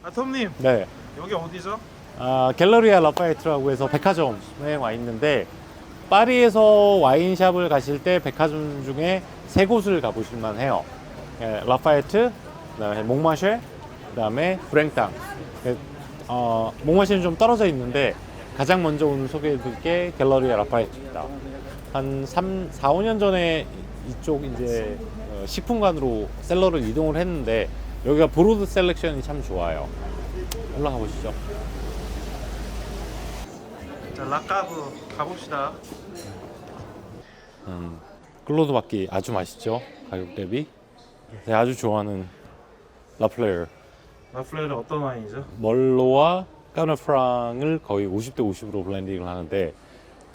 아, 톰님, 네. 여기 어디죠? 갤러리아 라파에트라고 해서 백화점에 와 있는데, 파리에서 와인샵을 가실 때 백화점 중에 세 곳을 가보실 만해요. 라파에트, 그다음에 몽마쉐, 그다음에 브랭땅. 몽마쉐는 좀 떨어져 있는데 가장 먼저 오늘 소개해드릴 게 갤러리아 라파에트입니다. 한 4, 5년 전에 이쪽 이제 식품관으로 셀러를 이동을 했는데 여기가 브로드 셀렉션이 참 좋아요. 올라가 보시죠. 자, 라카브 가봅시다. 클로드 마키 아주 맛있죠. 가격 대비. 제가 아주 좋아하는 라플레르 라플레르 어떤 와인이죠? 멀로와 까르프랑을 거의 50대 50으로 블렌딩을 하는데,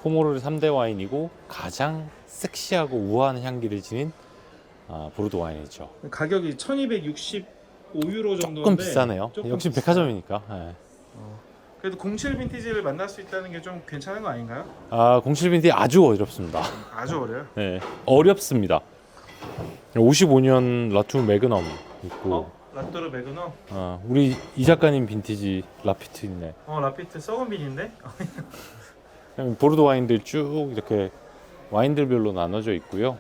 포모르의 3대 와인이고 가장 섹시하고 우아한 향기를 지닌 보르도 와인이죠. 가격이 1265유로 정도인데 조금 비싸네요. 조금 역시 비싸요. 백화점이니까. 네. 그래도 07 빈티지를 만날 수 있다는 게 좀 괜찮은 거 아닌가요? 07빈티 아주 어렵습니다. 아주 어려요. 네, 어렵습니다. 55년 라투 매그넘 있고, 라또르 매그넘. 우리 이 작가님 빈티지 라피트 있네. 라피트 썩은 빈인데? 그냥 보르도 와인들 쭉 이렇게 와인들별로 나눠져 있고요.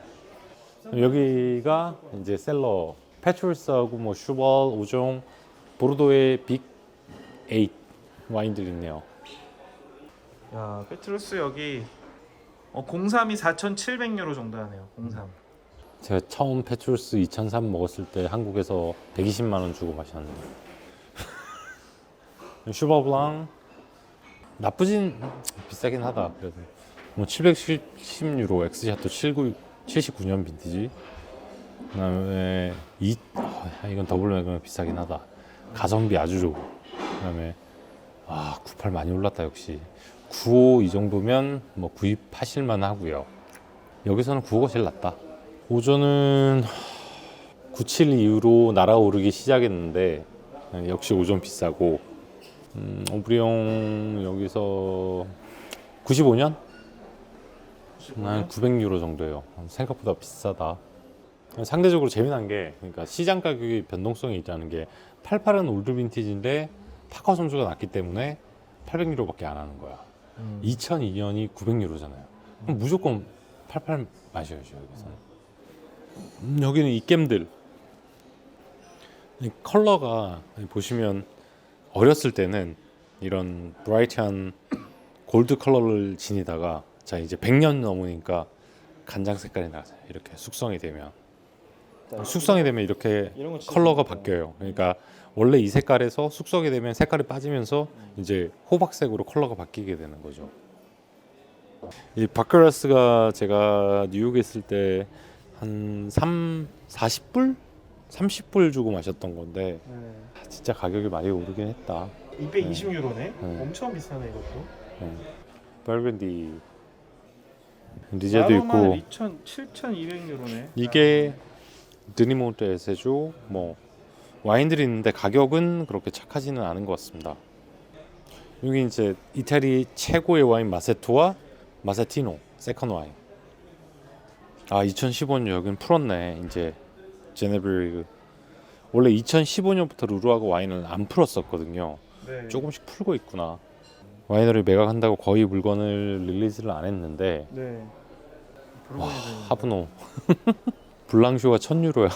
여기가 이제 셀러 페트루스하고 뭐 슈벌, 오종, 보르도의 빅 8 와인들이 있네요. 야, 페트루스 여기 03이 4,700유로 정도 하네요. 03. 제가 처음 페트루스 2003 먹었을 때 한국에서 120만 원 주고 마셨는데. 슈버 블랑 나쁘진 비싸긴 하다. 그래도 뭐 770유로 엑스샤토 79년 빈티지. 그다음에 이건 더블 매그넘 비싸긴 하다. 가성비 아주 좋고. 그다음에 98 많이 올랐다. 역시 95 이 정도면 뭐 구입하실만 하고요. 여기서는 95가 제일 낫다. 오전은 97 이후로 날아오르기 시작했는데 역시 오전 비싸고, 오브리용 여기서 95년? 한 900유로 정도예요. 생각보다 비싸다. 상대적으로 재미난 게, 그러니까 시장 가격의 변동성이 있다는 게, 88은 올드 빈티지인데 타카 점수가 낮기 때문에 800유로밖에 안 하는 거야. 2002년이 900유로잖아요. 그럼 무조건 88 마셔야죠. 여기서는. 여기는 입겜들. 이 컬러가 보시면 어렸을 때는 이런 브라이트한 골드 컬러를 지니다가, 자 이제 100년 넘으니까 간장 색깔이 나잖아요. 이렇게 숙성이 되면 이렇게 컬러가 바뀌어요. 그러니까 원래 이 색깔에서 숙성이 되면 색깔이 빠지면서 이제 호박색으로 컬러가 바뀌게 되는 거죠. 이 바카라스가 제가 뉴욕에 있을 때 한 40불? 30불 주고 마셨던 건데, 진짜 가격이 많이 오르긴 했다. 220유로네. 엄청 비싸네 이것도. 벌건디 리제도 있고, 7,200유로네. 이게 드니몬트 에세조 뭐 와인들이 있는데 가격은 그렇게 착하지는 않은 것 같습니다. 여기 이제 이태리 최고의 와인 마세토와 마세티노 세컨 와인. 2015년 여기는 풀었네. 이제 제네브리그 원래 2015년부터 루루하고 와인을 안 풀었었거든요. 네. 조금씩 풀고 있구나. 와이너리 매각한다고 거의 물건을 릴리즈를 안 했는데, 네. 하브노 블랑쇼가 1000유로야.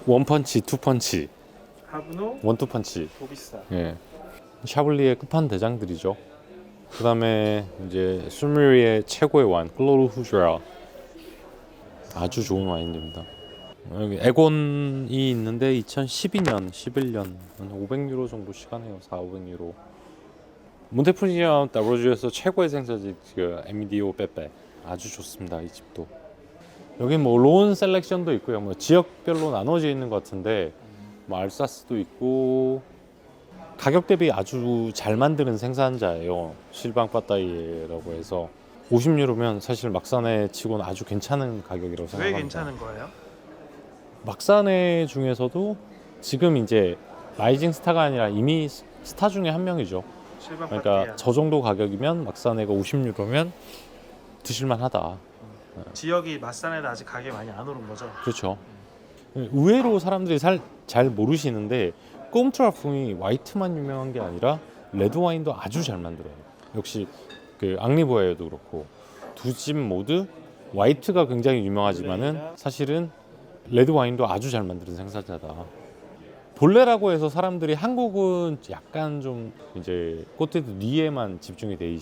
원펀치, 투펀치, 하브노 원투펀치. 더 비싸. 예. 샤블리의 끝판 대장들이죠. 그 다음에 이제 술미리의 최고의 와인 클로르 후주라, 아주 좋은 와인입니다. 여기 에곤이 있는데 2012년, 11년 500유로 정도 시간해요. 4,500유로. 몬테푸니아 다로주에서 최고의 생산지 그 에미디오 빼빼 아주 좋습니다. 이 집도. 여기 뭐 로운 셀렉션도 있고요. 뭐 지역별로 나눠져 있는 것 같은데, 뭐 알사스도 있고, 가격 대비 아주 잘 만드는 생산자예요. 실방 빠따이라고 해서 50유로면 사실 막사네 치고는 아주 괜찮은 가격이라고 왜 생각합니다. 괜찮은 거예요? 막사네 중에서도 지금 이제 라이징 스타가 아니라 이미 스타 중에 한 명이죠. 실방 그러니까 파티야. 저 정도 가격이면 막사네가 50유로면 드실만하다. 지역이 마산에도 아직 가격이 많이 안 오른 거죠. 그렇죠. 의외로 사람들이 잘 모르시는데 꼼트라풍이 화이트만 유명한 게 아니라 레드 와인도 아주 잘 만들어요. 역시 그 앙리보에도 그렇고 두 집 모두 화이트가 굉장히 유명하지만은 사실은 레드 와인도 아주 잘 만드는 생산자다. 본래라고 해서 사람들이 한국은 약간 좀 이제 꼬테드 니에만 집중이 돼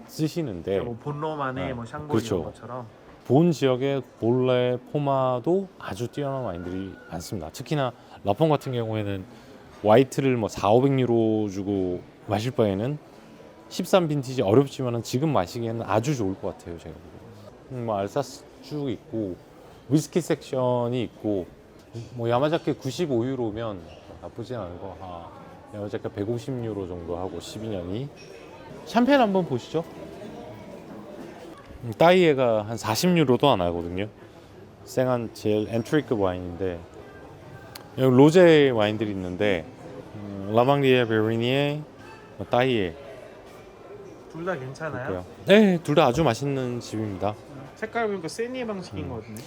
쓰시는데 뭐 본로만의 네, 뭐 샹보 그렇죠. 이런 것처럼. 본 지역의 본래 포마도 아주 뛰어난 와인들이 많습니다. 특히나 라폰 같은 경우에는 화이트를 뭐 4, 500유로 주고 마실 바에는 13 빈티지 어렵지만은 지금 마시기에는 아주 좋을 것 같아요. 제가 뭐 알사스 쭉 있고 위스키 섹션이 있고 뭐 야마자케 95유로면 나쁘진 않은 거. 야마자케 150유로 정도 하고 12년이. 샴페인 한번 보시죠. 따이에가 한 40유로도 안 하거든요. 생한 제일 엔트리급 와인인데 여기 로제 와인들이 있는데 라방리에, 베리니에, 따이에 둘 다 괜찮아요? 있고요. 네, 둘 다 아주 맛있는 집입니다. 색깔 보니까 세니 방식인 거 같은데.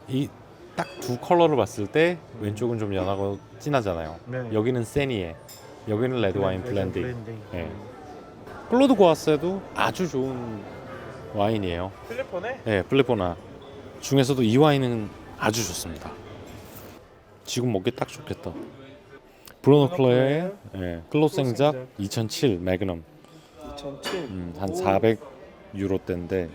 이 딱 두 컬러를 봤을 때 왼쪽은 좀 연하고 진하잖아요. 네. 여기는 세니에, 여기는 레드 와인 블렌딩. 블렌딩. 네. 클로드 고아스도 아주 좋은 와인이에요. 필리포네? 네, 플리포나 중에서도 이 와인은 아주 좋습니다. 지금 먹기 딱 좋겠다. 브루노 클레의 클로생작 2007 매그넘 2007. 한 오. 400유로대인데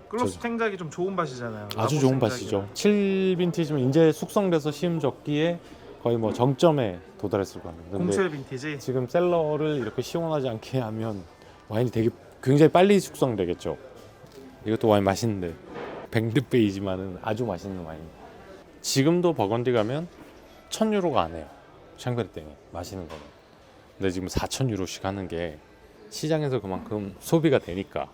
클로스 생작이 좀 좋은 밭이잖아요. 아주 좋은 밭이죠. 7 빈티지면 이제 숙성돼서 시음 적기에 거의 뭐 정점에 도달했을 거예요. 근데 공철 빈티지. 지금 셀러를 이렇게 시원하지 않게 하면 와인이 되게 굉장히 빨리 숙성되겠죠. 이것도 와인 맛있는데 100르베이지만은 아주 맛있는 와인. 지금도 버건디 가면 1000유로가 안 해요. 샹베르땡이 마시는 거는. 근데 지금 4000유로씩 하는 게 시장에서 그만큼 소비가 되니까.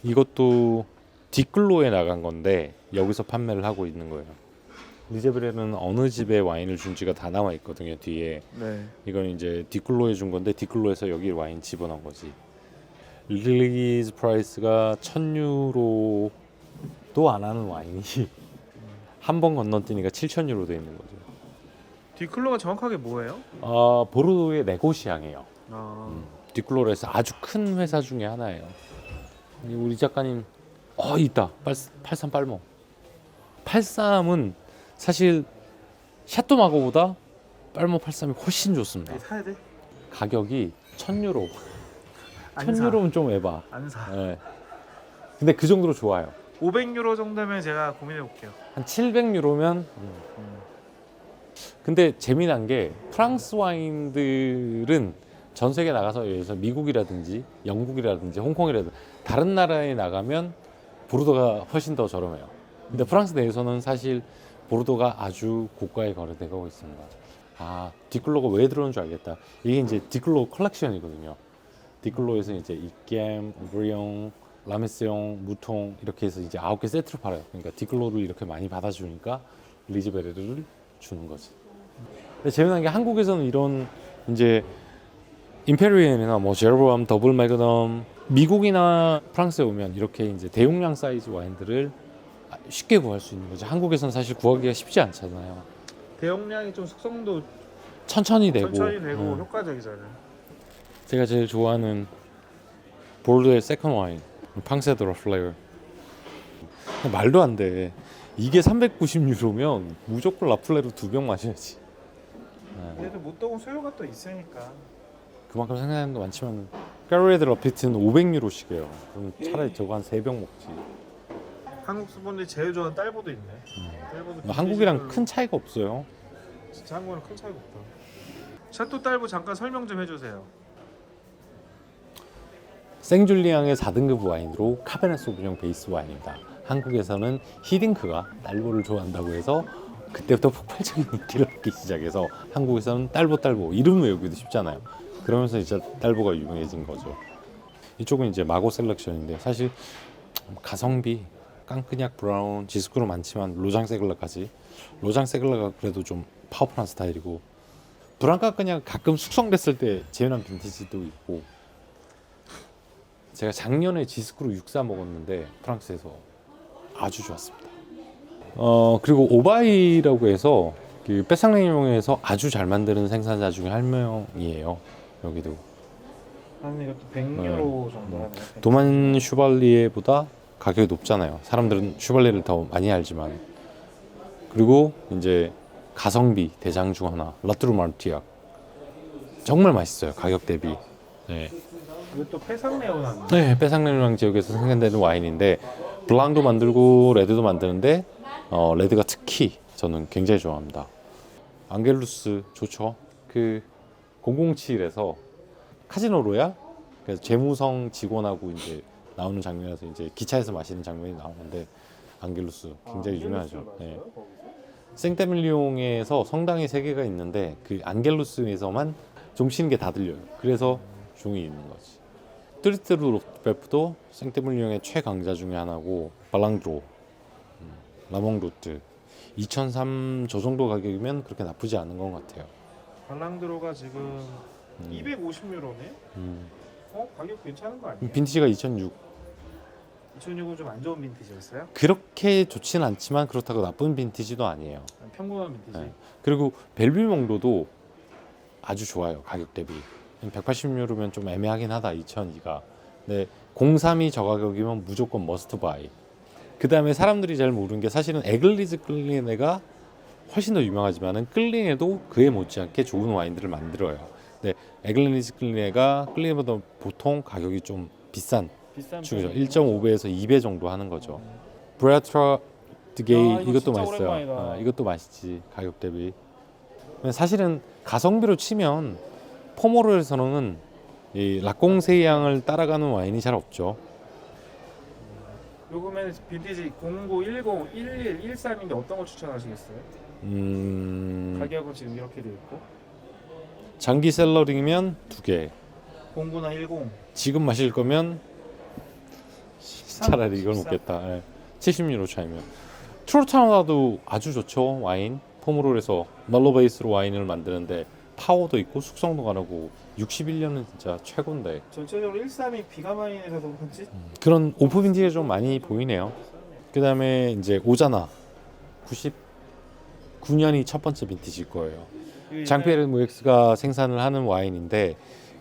이것도 디클로에 나간 건데 여기서 판매를 하고 있는 거예요. 리제브레는 어느 집에 와인을 준지가 다 나와 있거든요. 뒤에. 네. 이건 이제 디클로에 준 건데 디클로에서 여기 와인 집어넣은 거지. 릴리즈 프라이스가 1000유로도 안 하는 와인이 한 번 건너뛰니까 7000유로 돼 있는 거죠. 디클로가 정확하게 뭐예요? 보르도의 네고시앙이에요. 아, 디클로에서 아주 큰 회사 중에 하나예요. 우리 작가님 있다. 83 빨모. 83은 사실 샤토마고보다 빨모 83이 훨씬 좋습니다. 사야 돼? 가격이 1000유로. 안 1000유로면 좀 에바. 안 사. 네. 근데 그 정도로 좋아요. 500유로 정도면 제가 고민해 볼게요. 한 700유로면 근데 재미난 게 프랑스 와인들은 전 세계 나가서 예를 들어서 미국이라든지 영국이라든지 홍콩이라든지 다른 나라에 나가면 보르도가 훨씬 더 저렴해요. 근데 프랑스 내에서는 사실 보르도가 아주 고가에 거래되고 있습니다. 디클로가 왜 들어오는 줄 알겠다. 이게 이제 디클로 컬렉션이거든요. 디클로에서 이제 이겜, 오브리옹, 라메스용, 무통 이렇게 해서 이제 9개 세트를 팔아요. 그러니까 디클로를 이렇게 많이 받아주니까 리즈베르를 주는 거지. 근데 재미난 게 한국에서는 이런 이제 임페리얼이나 뭐 제로밤, 더블 매그넘, 미국이나 프랑스에 오면 이렇게 이제 대용량 사이즈 와인들을 쉽게 구할 수 있는 거죠. 한국에서는 사실 구하기가 쉽지 않잖아요. 대용량이 좀 숙성도 천천히 되고 효과적이잖아요. 제가 제일 좋아하는 보르도의 세컨 와인 팡세도라 플레이어. 말도 안 돼. 이게 390유로면 무조건 라플레로 2병 마셔야지. 그래도 못독은 소요가 또 있으니까. 그만큼 생산하는 거 많지만 까르레드 러피트는 500유로씩이에요. 그럼 차라리 저거 한 3병 먹지. 한국 수분들이 제일 좋아하는 딸보도 있네. 딸보도 한국이랑 큰 차이가 없어요. 진짜 한국은 큰 차이가 없다. 샤또 딸보 잠깐 설명 좀 해주세요. 생줄리앙의 4등급 와인으로 카베네 소비뇽 베이스 와인입니다. 한국에서는 히딩크가 딸보를 좋아한다고 해서 그때부터 폭발적인 인기를 얻기 시작해서 한국에서는 딸보 이름 외우기도 쉽잖아요. 그러면서 이제 딸보가 유명해진 거죠. 이쪽은 이제 마고 셀렉션인데 사실 가성비, 깡크냥 브라운, 지스크로 많지만 로장 세글라까지. 로장 세글라가 그래도 좀 파워풀한 스타일이고 브랑카 그냥 가끔 숙성됐을 때 재현한 빈티지도 있고. 제가 작년에 지스크로 64 먹었는데 프랑스에서 아주 좋았습니다. 그리고 오바이라고 해서 그 빼상냉용에서 아주 잘 만드는 생산자 중에 한 명이에요. 여기도 한 이것도 100유로 정도 하네요. 도만 슈발리에보다 가격이 높잖아요. 사람들은 슈발리를 더 많이 알지만. 그리고 이제 가성비 대장 중 하나 라뚜르 마르티약 정말 맛있어요. 가격 대비. 네. 이것도 페상레오나. 네, 빼상냉용 지역에서 생산되는 와인인데 블랑도 만들고 레드도 만드는데 레드가 특히 저는 굉장히 좋아합니다. 앙겔루스 좋죠. 그 007에서 카지노 로얄 그래서 재무성 직원하고 이제 나오는 장면에서 이제 기차에서 마시는 장면이 나오는데 앙겔루스 굉장히 유명하죠. 네. 생테밀리옹에서 성당이 3개가 있는데 그 앙겔루스에서만 종 치는 게 다 들려요. 그래서 종이 있는 거지. 트리트르 로트베프도 생테밀리옹의 최강자 중에 하나고 발랑드로, 라몽루트 2003 저 정도 가격이면 그렇게 나쁘지 않은 것 같아요. 발랑드로가 지금 250유로네. 가격 괜찮은 거 아니에요? 빈티지가 2006. 2006은 좀 안 좋은 빈티지였어요? 그렇게 좋지는 않지만 그렇다고 나쁜 빈티지도 아니에요. 평범한 빈티지. 네. 그리고 벨뷰몽도도 아주 좋아요. 가격 대비 180유로면 좀 애매하긴 하다. 2002가. 근데 032 저 가격이면 무조건 머스트 바이. 그 다음에 사람들이 잘 모르는 게 사실은 에글리즈 클리네가 훨씬 더 유명하지만은 클리네도 그에 못지않게 좋은 와인들을 만들어요. 근데 에글리즈 클리네가 클리네보다 보통 가격이 좀 비싼 축이죠. 1.5배에서 2배 정도 하는 거죠. 브레트라 드게이 이거 이것도 진짜 맛있어요. 오랜만이다. 이것도 맛있지 가격 대비. 사실은 가성비로 치면 포모로에서는 이 라꽁세이앙을 따라가는 와인이 잘 없죠. 요금에는 빈티지 0910, 11, 13인데 어떤 거 추천하시겠어요? 가격은 지금 이렇게 돼 있고 장기 셀러링이면 2개. 09나 10. 지금 마실 거면 차라리 이걸 먹겠다. 예. 70유로 차이면. 트로타나도 아주 좋죠. 와인. 포무롤에서 멜로 베이스로 와인을 만드는데 파워도 있고 숙성도 가능하고 61년은 진짜 최고인데. 전체적으로 132 비가 많이 내서 그런지 그런 오프 빈티지가 좀 많이 보이네요. 그 다음에 이제 오자나 99년이 첫 번째 빈티지일 거예요. 장피에르 무엑스가 생산을 하는 와인인데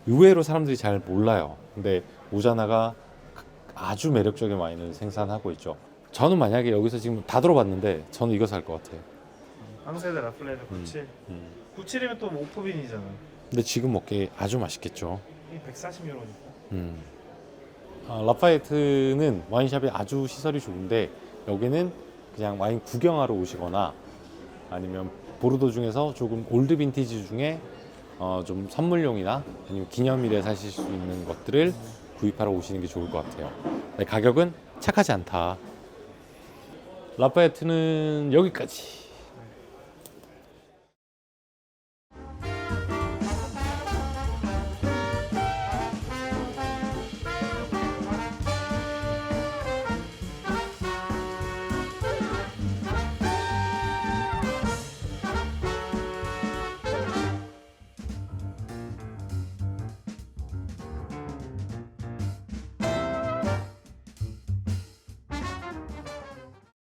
의외로 사람들이 잘 몰라요. 근데 오자나가 아주 매력적인 와인을 생산하고 있죠. 저는 만약에 여기서 지금 다 들어봤는데 저는 이거 살 것 같아요. 앙세드 라플레드 97. 97이면 또 오프빈이잖아. 근데 지금 먹기 아주 맛있겠죠. 이 140유로니까. 라파에트는 와인샵이 아주 시설이 좋은데 여기는 그냥 와인 구경하러 오시거나 아니면 보르도 중에서 조금 올드 빈티지 중에 좀 선물용이나 아니면 기념일에 사실 수 있는 것들을 구입하러 오시는 게 좋을 것 같아요. 네, 가격은 착하지 않다. 라파에트는 여기까지.